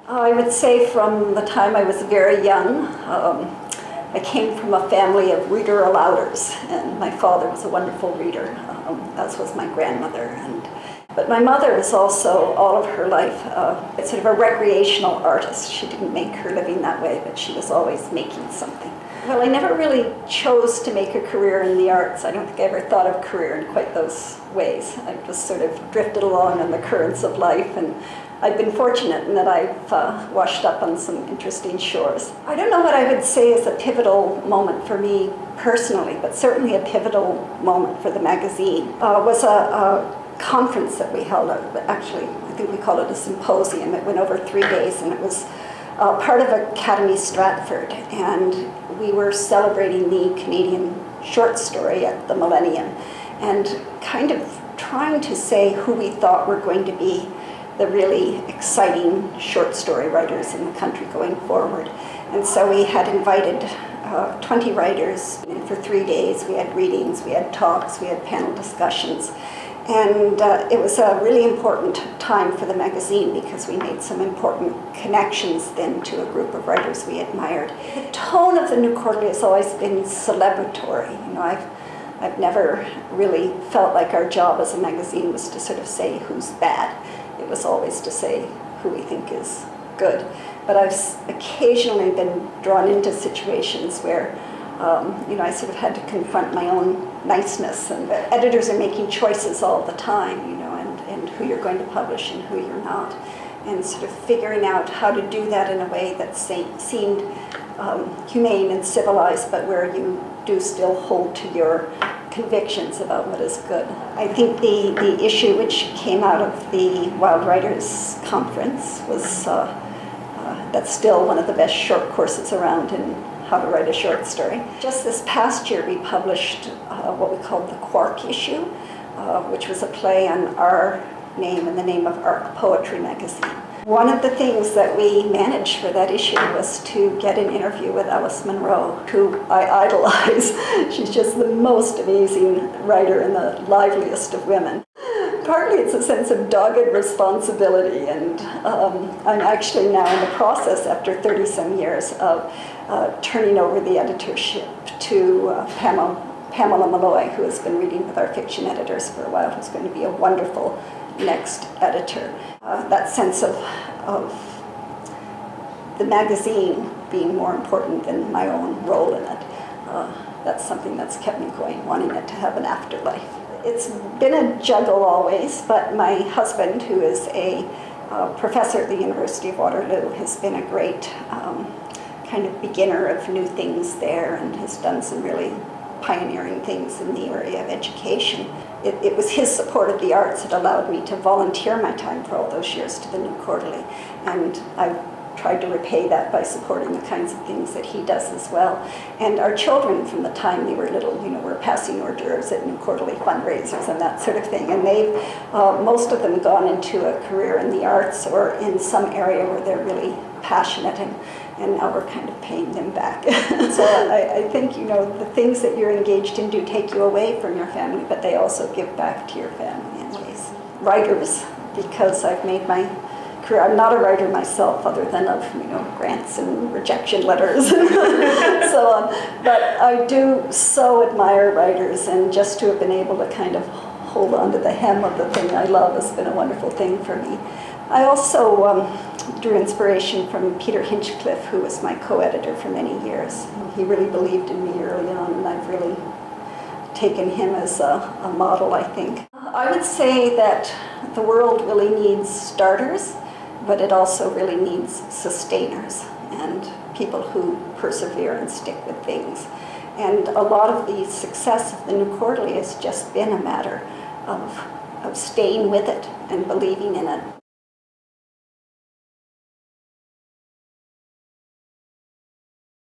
I would say from the time I was very young, I came from a family of reader-alouders, and my father was a wonderful reader, as was my grandmother. But my mother was also, all of her life, sort of a recreational artist. She didn't make her living that way, but she was always making something. Well, I never really chose to make a career in the arts. I don't think I ever thought of career in quite those ways. I just sort of drifted along on the currents of life, and I've been fortunate in that I've washed up on some interesting shores. I don't know what I would say is a pivotal moment for me personally, but certainly a pivotal moment for the magazine was a conference that we held. Actually, I think we called it a symposium. It went over 3 days, and it was part of Academy Stratford, and we were celebrating the Canadian short story at the millennium and kind of trying to say who we thought were going to be the really exciting short story writers in the country going forward. And so we had invited 20 writers, and for 3 days we had readings, we had talks, we had panel discussions. And it was a really important time for the magazine because we made some important connections then to a group of writers we admired. The tone of the New Quarterly has always been celebratory. You know, I've never really felt like our job as a magazine was to sort of say who's bad. It was always to say who we think is good. But I've occasionally been drawn into situations where I sort of had to confront my own niceness, and editors are making choices all the time, and who you're going to publish and who you're not, and sort of figuring out how to do that in a way that seemed humane and civilized, but where you do still hold to your convictions about what is good. I think the issue which came out of the Wild Writers Conference was that's still one of the best short courses around in how to write a short story. Just this past year we published what we called the Quark issue, which was a play on our name and the name of Arc Poetry magazine. One of the things that we managed for that issue was to get an interview with Alice Munro, who I idolize. She's just the most amazing writer and the liveliest of women. Partly it's a sense of dogged responsibility, and I'm actually now in the process, after 30-some years, of turning over the editorship to Pamela Malloy, who has been reading with our fiction editors for a while, who's going to be a wonderful next editor. That sense of the magazine being more important than my own role in it, that's something that's kept me going, wanting it to have an afterlife. It's been a juggle always, but my husband, who is a professor at the University of Waterloo, has been a great kind of beginner of new things there and has done some really pioneering things in the area of education. It was his support of the arts that allowed me to volunteer my time for all those years to the New Quarterly, and I've tried to repay that by supporting the kinds of things that he does as well. And our children, from the time they were little, were passing hors d'oeuvres at New Quarterly fundraisers and that sort of thing, and they've, most of them, gone into a career in the arts or in some area where they're really passionate, and now we're kind of paying them back. So I think, the things that you're engaged in do take you away from your family, but they also give back to your family in ways. Writers, because I've made my career. I'm not a writer myself, other than of, grants and rejection letters and so on. But I do so admire writers, and just to have been able to kind of hold on to the hem of the thing I love has been a wonderful thing for me. I also drew inspiration from Peter Hinchcliffe, who was my co-editor for many years. He really believed in me early on, and I've really taken him as a model, I think. I would say that the world really needs starters, but it also really needs sustainers and people who persevere and stick with things. And a lot of the success of the New Quarterly has just been a matter of staying with it and believing in it.